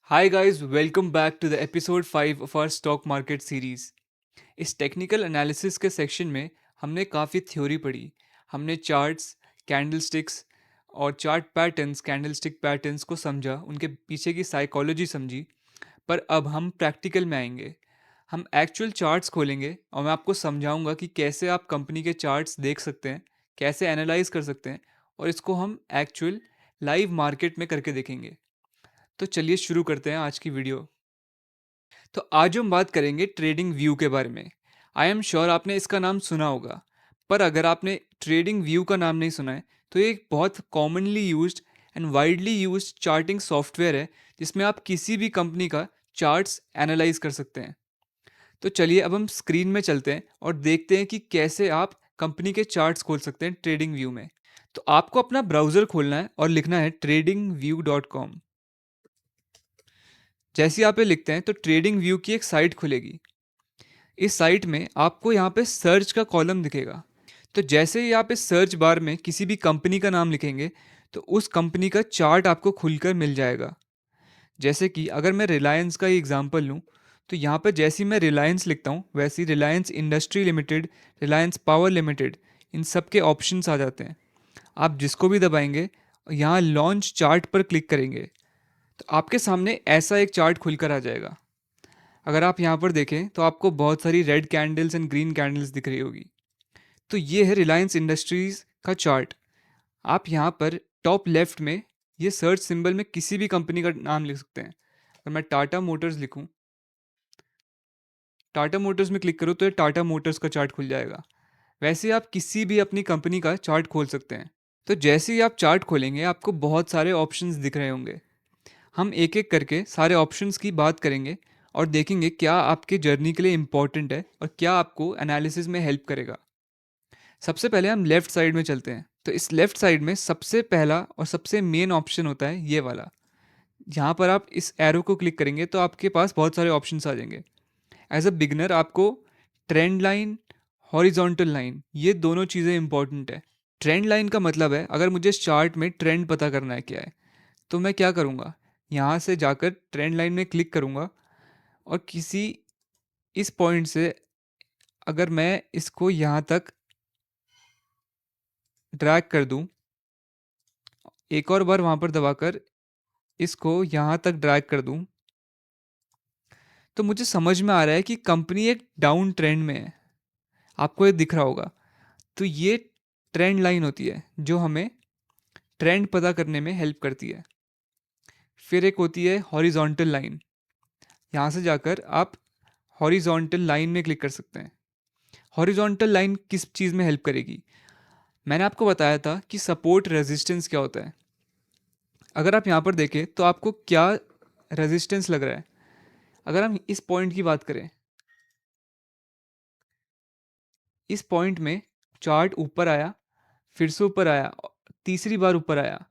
Hi guys, welcome back to the episode 5 of our stock market series. इस technical analysis के section में हमने काफ़ी थ्योरी पढ़ी। हमने चार्ट्स, कैंडलस्टिक्स और चार्ट पैटर्न्स, कैंडलस्टिक पैटर्न्स को समझा, उनके पीछे की साइकोलॉजी समझी। पर अब हम प्रैक्टिकल में आएंगे। हम एक्चुअल चार्ट्स खोलेंगे और मैं आपको समझाऊंगा कि कैसे आप कंपनी के चार्ट्स देख सकते हैं, कैसे एनालाइज कर सकते हैं और इसको हम एक्चुअल लाइव मार्केट में करके देखेंगे। तो चलिए शुरू करते हैं आज की वीडियो। तो आज हम बात करेंगे ट्रेडिंग व्यू के बारे में। आई एम श्योर आपने इसका नाम सुना होगा, पर अगर आपने ट्रेडिंग व्यू का नाम नहीं सुना है तो ये एक बहुत commonly used and widely used charting software है जिसमें आप किसी भी कंपनी का चार्ट्स एनालाइज कर सकते हैं। तो चलिए अब हम स्क्रीन में चलते हैं और देखते हैं कि कैसे आप कंपनी के चार्ट्स खोल सकते हैं ट्रेडिंग व्यू में। तो आपको अपना ब्राउज़र खोलना है और लिखना है tradingview.com। जैसे ही आप ये लिखते हैं तो ट्रेडिंग व्यू की एक साइट खुलेगी। इस साइट में आपको यहाँ पे सर्च का कॉलम दिखेगा। तो जैसे ही आप इस सर्च बार में किसी भी कंपनी का नाम लिखेंगे तो उस कंपनी का चार्ट आपको खुलकर मिल जाएगा। जैसे कि अगर मैं रिलायंस का ही एग्जांपल लूँ तो यहाँ पर जैसे ही मैं रिलायंस लिखता हूँ वैसे ही Reliance industry limited, Reliance power limited, इन सब के ऑप्शंस आ जाते हैं। आप जिसको भी दबाएंगे यहाँ लॉन्च चार्ट पर क्लिक करेंगे तो आपके सामने ऐसा एक चार्ट खुलकर आ जाएगा। अगर आप यहाँ पर देखें तो आपको बहुत सारी red candles and green candles दिख रही होगी। तो ये है रिलायंस इंडस्ट्रीज़ का चार्ट। आप यहाँ पर टॉप लेफ्ट में ये सर्च सिंबल में किसी भी कंपनी का नाम लिख सकते हैं। अगर मैं टाटा मोटर्स लिखूँ, टाटा मोटर्स में क्लिक करूँ तो ये टाटा मोटर्स का चार्ट खुल जाएगा। वैसे आप किसी भी अपनी कंपनी का चार्ट खोल सकते हैं। तो जैसे ही आप चार्ट खोलेंगे आपको बहुत सारे ऑप्शंस दिख रहे होंगे। हम एक एक करके सारे ऑप्शंस की बात करेंगे और देखेंगे क्या आपके जर्नी के लिए इम्पोर्टेंट है और क्या आपको एनालिसिस में हेल्प करेगा। सबसे पहले हम लेफ़्ट साइड में चलते हैं। तो इस लेफ़्ट साइड में सबसे पहला और सबसे मेन ऑप्शन होता है ये वाला। यहाँ पर आप इस एरो को क्लिक करेंगे तो आपके पास बहुत सारे ऑप्शंस आ जाएंगे। एज अ बिगनर आपको ट्रेंड लाइन, हॉरिजॉन्टल लाइन, ये दोनों चीज़ें इंपॉर्टेंट है। ट्रेंड लाइन का मतलब है अगर मुझे इस चार्ट में ट्रेंड पता करना है क्या है तो मैं क्या करूँगा, यहाँ से जाकर ट्रेंड लाइन में क्लिक करूँगा और किसी इस पॉइंट से अगर मैं इसको यहाँ तक ड्रैग कर दूँ, एक और बार वहाँ पर दबाकर इसको यहाँ तक ड्रैग कर दूँ, तो मुझे समझ में आ रहा है कि कंपनी एक डाउन ट्रेंड में है। आपको ये दिख रहा होगा। तो ये ट्रेंड लाइन होती है जो हमें ट्रेंड पता करने में हेल्प करती है। फिर एक होती है हॉरिजॉन्टल लाइन। यहाँ से जाकर आप हॉरिजॉन्टल लाइन में क्लिक कर सकते हैं। हॉरिजॉन्टल लाइन किस चीज़ में हेल्प करेगी? मैंने आपको बताया था कि सपोर्ट रेजिस्टेंस क्या होता है। अगर आप यहाँ पर देखें तो आपको क्या रेजिस्टेंस लग रहा है। अगर हम इस पॉइंट की बात करें, इस पॉइंट में चार्ट ऊपर आया, फिर से ऊपर आया, तीसरी बार ऊपर आया,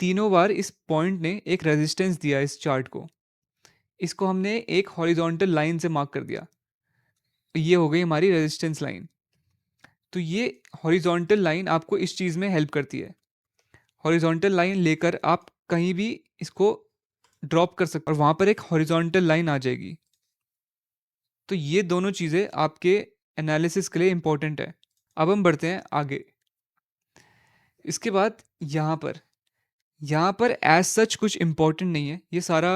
तीनों बार इस पॉइंट ने एक रेजिस्टेंस दिया इस चार्ट को। इसको हमने एक हॉरिजॉन्टल लाइन से मार्क कर दिया। ये हो गई हमारी रेजिस्टेंस लाइन। तो ये हॉरिजॉन्टल लाइन आपको इस चीज़ में हेल्प करती है। हॉरिजॉन्टल लाइन लेकर आप कहीं भी इसको ड्रॉप कर सकते और वहाँ पर एक हॉरिजॉन्टल लाइन आ जाएगी। तो ये दोनों चीज़ें आपके एनालिसिस के लिए इम्पोर्टेंट है। अब हम बढ़ते हैं आगे। इसके बाद यहाँ पर एज सच कुछ इम्पोर्टेंट नहीं है। ये सारा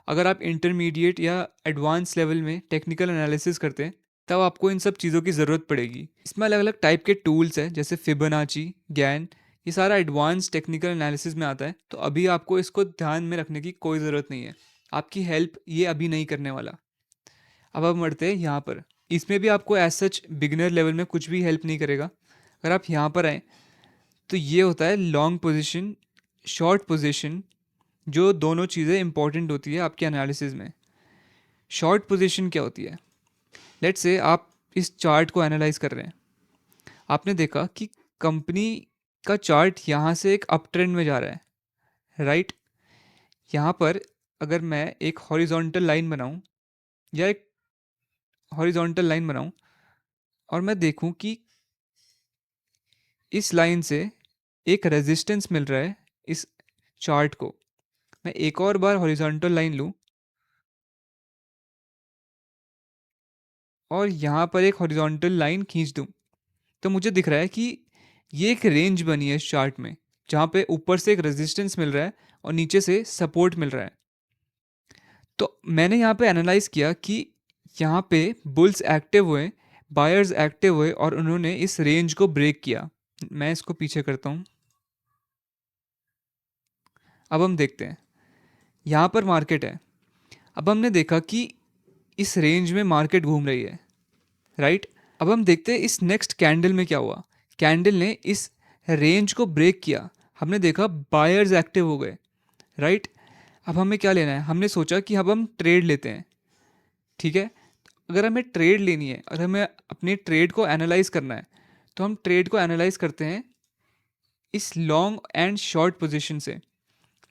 अगर आप इंटरमीडिएट या एडवांस लेवल में टेक्निकल एनालिसिस करते हैं तब आपको इन सब चीज़ों की ज़रूरत पड़ेगी। इसमें अलग अलग टाइप के टूल्स हैं जैसे फिबोनाची, गैन, ये सारा एडवांस टेक्निकल एनालिसिस में आता है। तो अभी आपको इसको ध्यान में रखने की कोई ज़रूरत नहीं है। आपकी हेल्प ये अभी नहीं करने वाला। अब हम बढ़ते हैं यहाँ पर। इसमें भी आपको एज सच बिगिनर लेवल में कुछ भी हेल्प नहीं करेगा। अगर आप यहाँ पर आएँ तो ये होता है लॉन्ग पोजीशन, शॉर्ट पोजीशन, जो दोनों चीज़ें इंपॉर्टेंट होती है आपके एनालिसिस में। शॉर्ट पोजीशन क्या होती है? लेट्स से आप इस चार्ट को एनालाइज कर रहे हैं। आपने देखा कि कंपनी का चार्ट यहाँ से एक अप ट्रेंड में जा रहा है, राइट? यहाँ पर अगर मैं एक हॉरिजॉन्टल लाइन बनाऊँ या एक हॉरिजॉन्टल लाइन बनाऊँ और मैं देखूँ कि इस लाइन से एक रेजिस्टेंस मिल रहा है इस चार्ट को, मैं एक और बार हॉरिजॉन्टल लाइन लूँ और यहाँ पर एक हॉरिजॉन्टल लाइन खींच दूँ, तो मुझे दिख रहा है कि ये एक रेंज बनी है इस चार्ट में, जहाँ पे ऊपर से एक रेजिस्टेंस मिल रहा है और नीचे से सपोर्ट मिल रहा है। तो मैंने यहाँ पे एनालाइज किया कि यहाँ पे बुल्स एक्टिव हुए, बायर्स एक्टिव हुए और उन्होंने इस रेंज को ब्रेक किया। मैं इसको पीछे करता हूँ। अब हम देखते हैं, यहाँ पर मार्केट है। अब हमने देखा कि इस रेंज में मार्केट घूम रही है, राइट। अब हम देखते हैं इस नेक्स्ट कैंडल में क्या हुआ। कैंडल ने इस रेंज को ब्रेक किया, हमने देखा बायर्स एक्टिव हो गए, राइट। अब हमें क्या लेना है, हमने सोचा कि अब हम ट्रेड लेते हैं, ठीक है। अगर हमें ट्रेड लेनी है और हमें अपने ट्रेड को एनालाइज करना है, तो हम ट्रेड को एनालाइज करते हैं इस लॉन्ग एंड शॉर्ट पोजीशन से।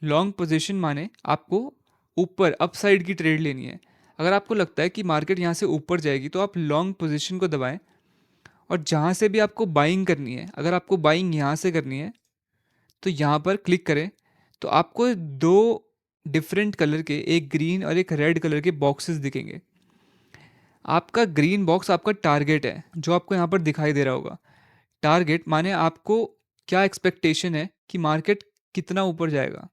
लॉन्ग पोजीशन माने आपको ऊपर अपसाइड की ट्रेड लेनी है। अगर आपको लगता है कि मार्केट यहाँ से ऊपर जाएगी तो आप लॉन्ग पोजीशन को दबाएं, और जहाँ से भी आपको बाइंग करनी है, अगर आपको बाइंग यहाँ से करनी है तो यहाँ पर क्लिक करें। तो आपको दो डिफरेंट कलर के, एक ग्रीन और एक रेड कलर के बॉक्सेस दिखेंगे। आपका ग्रीन बॉक्स आपका टारगेट है, जो आपको यहाँ पर दिखाई दे रहा होगा। टारगेट माने आपको क्या एक्सपेक्टेशन है कि मार्केट कितना ऊपर जाएगा,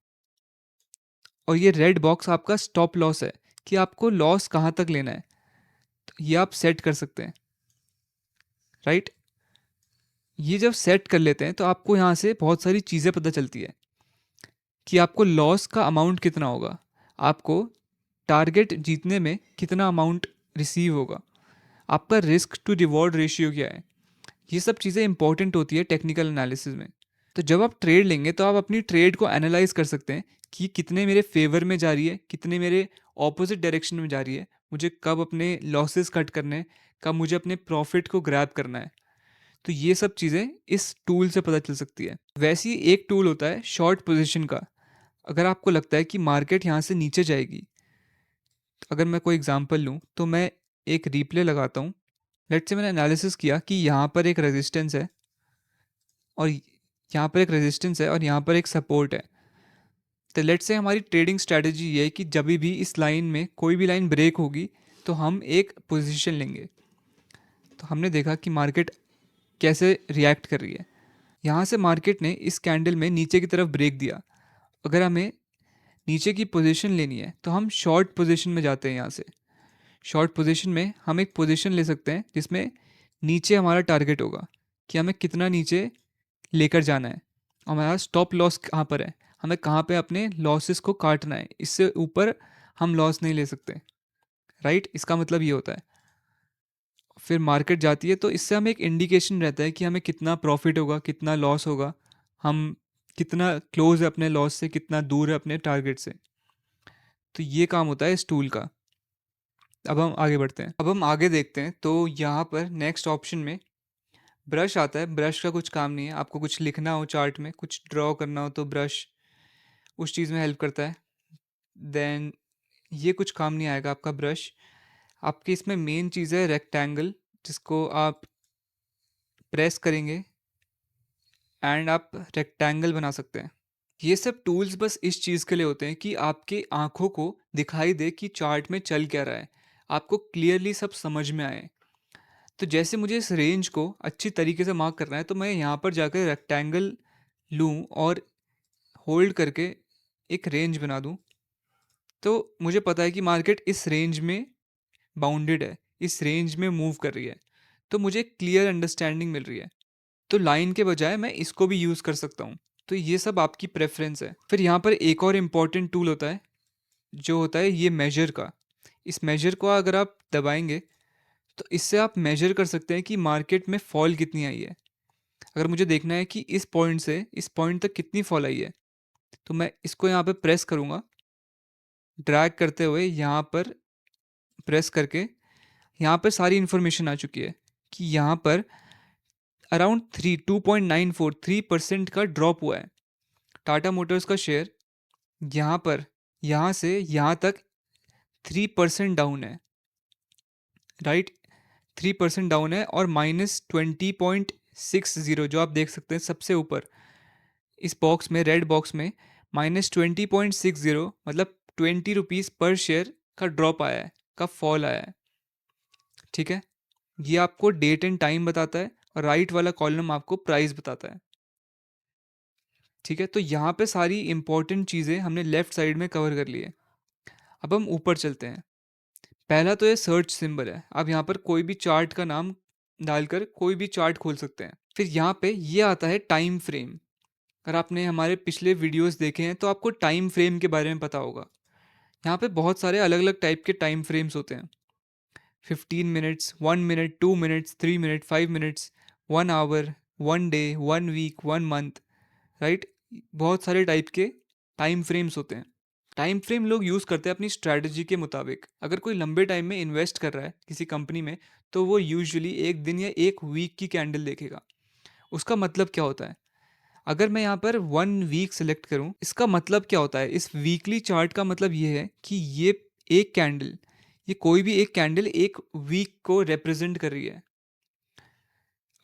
और ये रेड बॉक्स आपका स्टॉप लॉस है कि आपको लॉस कहाँ तक लेना है। तो ये आप सेट कर सकते हैं, राइट। ये जब सेट कर लेते हैं तो आपको यहाँ से बहुत सारी चीज़ें पता चलती है कि आपको लॉस का अमाउंट कितना होगा, आपको टारगेट जीतने में कितना अमाउंट रिसीव होगा, आपका रिस्क टू रिवॉर्ड रेशियो क्या है। ये सब चीज़ें इंपॉर्टेंट होती है टेक्निकल एनालिसिस में। तो जब आप ट्रेड लेंगे तो आप अपनी ट्रेड को एनालाइज कर सकते हैं कि कितने मेरे फेवर में जा रही है, कितने मेरे ऑपोजिट डायरेक्शन में जा रही है, मुझे कब अपने लॉसेस कट करने हैं, कब मुझे अपने प्रॉफिट को ग्रैब करना है। तो ये सब चीज़ें इस टूल से पता चल सकती है। वैसे ही एक टूल होता है शॉर्ट पोजीशन का। अगर आपको लगता है कि मार्केट यहाँ से नीचे जाएगी, अगर मैं कोई एग्जांपल लूँ तो मैं एक रिप्ले लगाता हूँ। लेट्स से मैंने एनालिसिस किया कि यहाँ पर एक रेजिस्टेंस है और यहाँ पर एक रेजिस्टेंस है और यहाँ पर एक सपोर्ट है। तो लेट्स से हमारी ट्रेडिंग स्ट्रैटेजी ये है कि जब भी इस लाइन में कोई भी लाइन ब्रेक होगी तो हम एक पोजीशन लेंगे। तो हमने देखा कि मार्केट कैसे रिएक्ट कर रही है। यहाँ से मार्केट ने इस कैंडल में नीचे की तरफ ब्रेक दिया। अगर हमें नीचे की पोजीशन लेनी है तो हम शॉर्ट पोजीशन में जाते हैं। यहाँ से शॉर्ट पोजीशन में हम एक पोजीशन ले सकते हैं जिसमें नीचे हमारा टारगेट होगा कि हमें कितना नीचे लेकर जाना है, हमारा स्टॉप लॉस कहाँ पर है, हमें कहाँ पे अपने लॉसेस को काटना है, इससे ऊपर हम लॉस नहीं ले सकते, राइट। इसका मतलब ये होता है। फिर मार्केट जाती है तो इससे हमें एक इंडिकेशन रहता है कि हमें कितना प्रॉफिट होगा, कितना लॉस होगा, हम कितना क्लोज है अपने लॉस से, कितना दूर है अपने टारगेट से। तो ये काम होता है इस टूल का। अब हम आगे बढ़ते हैं। अब हम आगे देखते हैं तो यहाँ पर नेक्स्ट ऑप्शन में ब्रश आता है। ब्रश का कुछ काम नहीं है, आपको कुछ लिखना हो चार्ट में, कुछ ड्रॉ करना हो तो ब्रश उस चीज़ में हेल्प करता है। देन ये कुछ काम नहीं आएगा आपका ब्रश। आपके इसमें मेन चीज़ है रेक्टेंगल, जिसको आप प्रेस करेंगे एंड आप रेक्टेंगल बना सकते हैं। ये सब टूल्स बस इस चीज़ के लिए होते हैं कि आपके आंखों को दिखाई दे कि चार्ट में चल क्या रहा है, आपको क्लियरली सब समझ में आए। तो जैसे मुझे इस रेंज को अच्छी तरीके से मार्क करना है तो मैं यहाँ पर जाकर रेक्टेंगल लूँ और होल्ड करके एक रेंज बना दूँ। तो मुझे पता है कि मार्केट इस रेंज में बाउंडेड है, इस रेंज में मूव कर रही है, तो मुझे क्लियर अंडरस्टैंडिंग मिल रही है। तो लाइन के बजाय मैं इसको भी यूज़ कर सकता हूँ। तो ये सब आपकी प्रेफरेंस है। फिर यहाँ पर एक और इम्पॉर्टेंट टूल होता है, जो होता है ये मेजर का। इस मेजर को अगर आप दबाएंगे तो इससे आप मेजर कर सकते हैं कि मार्केट में फॉल कितनी आई है। अगर मुझे देखना है कि इस पॉइंट से इस पॉइंट तक कितनी फॉल आई है, तो मैं इसको यहाँ पे प्रेस करूँगा, ड्रैग करते हुए यहाँ पर प्रेस करके यहाँ पर सारी इन्फॉर्मेशन आ चुकी है कि यहाँ पर अराउंड 2.943% का ड्रॉप हुआ है। टाटा मोटर्स का शेयर यहाँ पर यहाँ से यहाँ तक 3% डाउन है, राइट। 3% डाउन है और -20.60 जो आप देख सकते हैं सबसे ऊपर इस बॉक्स में, रेड बॉक्स में -20.60 मतलब 20 रुपीज़ पर शेयर का ड्रॉप आया है, का फॉल आया है। ठीक है, ये आपको डेट एंड टाइम बताता है और राइट वाला कॉलम आपको प्राइस बताता है। ठीक है, तो यहाँ पे सारी इंपॉर्टेंट चीज़ें हमने लेफ्ट साइड में कवर कर ली है। अब हम ऊपर चलते हैं। पहला तो ये सर्च सिंबल है, आप यहाँ पर कोई भी चार्ट का नाम डालकर कोई भी चार्ट खोल सकते हैं। फिर यहाँ पे ये आता है टाइम फ्रेम। अगर आपने हमारे पिछले वीडियोस देखे हैं तो आपको टाइम फ्रेम के बारे में पता होगा। यहाँ पे बहुत सारे अलग अलग टाइप के टाइम फ्रेम्स होते हैं। 15 minutes, 1 minute, 2 minutes, 3 minute, 5 minutes, 1 hour, 1 day, 1 week, 1 month, right. बहुत सारे टाइप के टाइम फ्रेम्स होते हैं। टाइम फ्रेम लोग यूज़ करते हैं अपनी स्ट्रैटेजी के मुताबिक। अगर कोई लंबे टाइम में इन्वेस्ट कर रहा है किसी कंपनी में, तो वो यूजुअली एक दिन या एक वीक की कैंडल देखेगा। उसका मतलब क्या होता है? अगर मैं यहाँ पर 1 वीक सेलेक्ट करूँ, इसका मतलब क्या होता है? इस वीकली चार्ट का मतलब ये है कि ये एक कैंडल, ये कोई भी एक कैंडल एक वीक को रिप्रेजेंट कर रही है।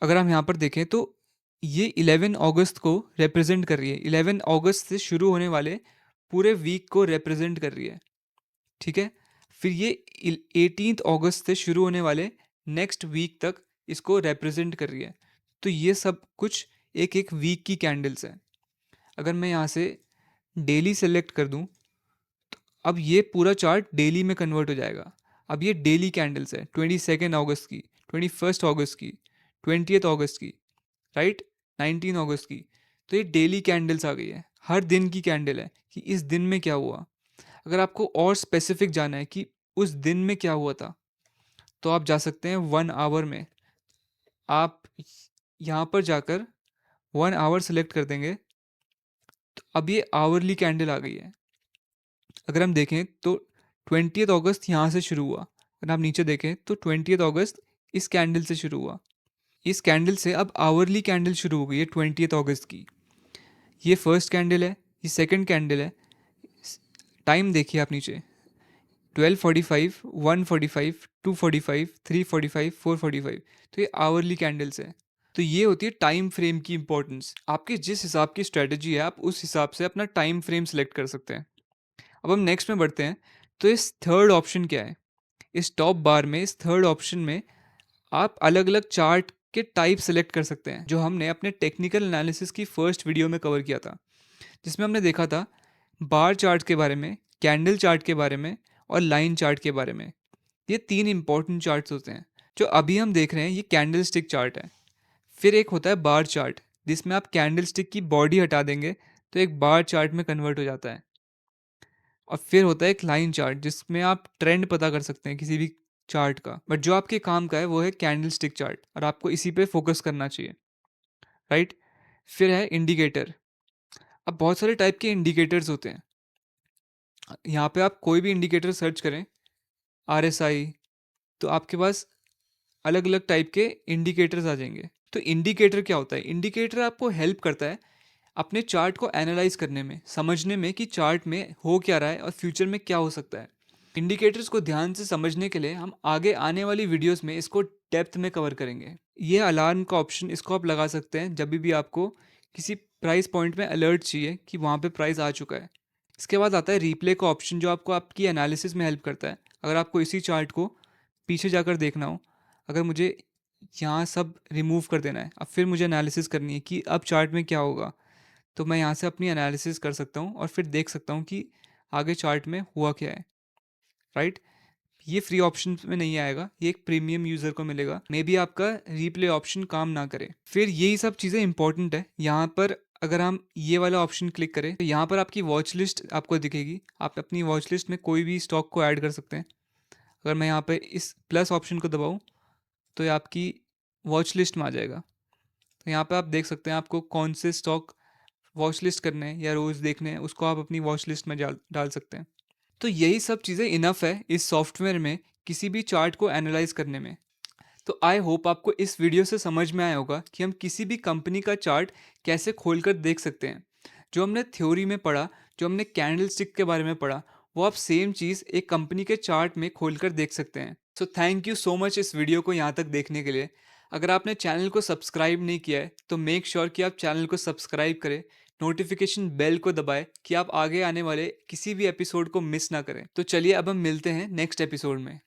अगर हम यहाँ पर देखें तो ये 11 अगस्त को रिप्रेजेंट कर रही है। 11 अगस्त से शुरू होने वाले पूरे वीक को रिप्रेजेंट कर रही है। ठीक है, फिर ये 18 अगस्त से शुरू होने वाले नेक्स्ट वीक तक इसको रिप्रेजेंट कर रही है। तो ये सब कुछ एक एक वीक की कैंडल्स हैं। अगर मैं यहाँ से डेली सेलेक्ट कर दूँ, अब ये पूरा चार्ट डेली में कन्वर्ट हो जाएगा। अब ये डेली कैंडल्स है, 22 अगस्त की, 21 अगस्त की, 20 अगस्त की, राइट, 19 अगस्त की। तो ये डेली कैंडल्स आ गई है, हर दिन की कैंडल है कि इस दिन में क्या हुआ। अगर आपको और स्पेसिफिक जाना है कि उस दिन में क्या हुआ था, तो आप जा सकते हैं 1 आवर में। आप यहाँ पर जाकर 1 आवर सेलेक्ट कर देंगे, तो अब ये आवरली कैंडल आ गई है। अगर हम देखें तो 20 अगस्त यहाँ से शुरू हुआ। अगर आप नीचे देखें तो 20 अगस्त इस कैंडल से शुरू हुआ। इस कैंडल से अब आवरली कैंडल शुरू हो गई है 20 अगस्त की। ये फर्स्ट कैंडल है, ये सेकंड कैंडल है। टाइम देखिए आप नीचे, 12:45, 1:45, 2:45, 3:45, 4:45। तो ये आवरली कैंडल्स है। तो ये होती है टाइम फ्रेम की इंपॉर्टेंस। आपकी जिस हिसाब की स्ट्रेटजी है, आप उस हिसाब से अपना टाइम फ्रेम सेलेक्ट कर सकते हैं। अब हम नेक्स्ट में बढ़ते हैं। तो इस थर्ड ऑप्शन क्या है? इस टॉप बार में, इस थर्ड ऑप्शन में आप अलग अलग चार्ट के टाइप सेलेक्ट कर सकते हैं, जो हमने अपने टेक्निकल एनालिसिस की फर्स्ट वीडियो में कवर किया था, जिसमें हमने देखा था बार चार्ट के बारे में, कैंडल चार्ट के बारे में और लाइन चार्ट के बारे में। ये तीन इंपॉर्टेंट चार्ट्स होते हैं। जो अभी हम देख रहे हैं ये कैंडल स्टिक चार्ट है। फिर एक होता है बार चार्ट, जिसमें आप कैंडल स्टिक की बॉडी हटा देंगे तो एक बार चार्ट में कन्वर्ट हो जाता है। और फिर होता है एक लाइन चार्ट, जिसमें आप ट्रेंड पता कर सकते हैं किसी भी चार्ट का। बट जो आपके काम का है वो है कैंडल स्टिक चार्ट, और आपको इसी पे फोकस करना चाहिए, राइट। फिर है इंडिकेटर। अब बहुत सारे टाइप के इंडिकेटर्स होते हैं। यहाँ पे आप कोई भी इंडिकेटर सर्च करें, RSI, तो आपके पास अलग अलग टाइप के इंडिकेटर्स आ जाएंगे। तो इंडिकेटर क्या होता है? इंडिकेटर आपको हेल्प करता है अपने चार्ट को एनालाइज करने में, समझने में कि चार्ट में हो क्या रहा है और फ्यूचर में क्या हो सकता है। इंडिकेटर्स को ध्यान से समझने के लिए हम आगे आने वाली वीडियोस में इसको डेप्थ में कवर करेंगे। ये अलार्म का ऑप्शन, इसको आप लगा सकते हैं जब भी आपको किसी प्राइस पॉइंट में अलर्ट चाहिए कि वहाँ पे प्राइस आ चुका है। इसके बाद आता है रिप्ले का ऑप्शन, जो आपको आपकी एनालिसिस में हेल्प करता है। अगर आपको इसी चार्ट को पीछे जाकर देखना हो, अगर मुझे यहाँ सब रिमूव कर देना है, अब फिर मुझे एनालिसिस करनी है कि अब चार्ट में क्या होगा, तो मैं यहाँ से अपनी एनालिसिस कर सकता हूँ और फिर देख सकता हूँ कि आगे चार्ट में हुआ क्या है, राइट। ये फ्री ऑप्शन में नहीं आएगा, ये एक प्रीमियम यूज़र को मिलेगा। मे बी आपका रीप्ले ऑप्शन काम ना करे। फिर यही सब चीज़ें इंपॉर्टेंट है। यहाँ पर अगर हम ये वाला ऑप्शन क्लिक करें तो यहाँ पर आपकी वॉच लिस्ट आपको दिखेगी। आप अपनी वॉच लिस्ट में कोई भी स्टॉक को ऐड कर सकते हैं। अगर मैं यहाँ पे इस प्लस ऑप्शन को दबाऊँ तो ये आपकी वॉच लिस्ट में आ जाएगा। तो यहाँ पे आप देख सकते हैं आपको कौन से स्टॉक वॉच लिस्ट करने हैं या रोज़ देखने हैं, उसको आप अपनी वॉच लिस्ट में डाल सकते हैं। तो यही सब चीज़ें इनफ है इस सॉफ्टवेयर में किसी भी चार्ट को एनालाइज करने में। तो आई होप आपको इस वीडियो से समझ में आया होगा कि हम किसी भी कंपनी का चार्ट कैसे खोलकर देख सकते हैं। जो हमने थ्योरी में पढ़ा, जो हमने कैंडल स्टिक के बारे में पढ़ा, वो आप सेम चीज़ एक कंपनी के चार्ट में खोलकर देख सकते हैं। So thank you so much इस वीडियो को यहाँ तक देखने के लिए। अगर आपने चैनल को सब्सक्राइब नहीं किया है तो मेक श्योर कि आप चैनल को सब्सक्राइब करें, नोटिफिकेशन बेल को दबाएं कि आप आगे आने वाले किसी भी एपिसोड को मिस ना करें। तो चलिए अब हम मिलते हैं नेक्स्ट एपिसोड में।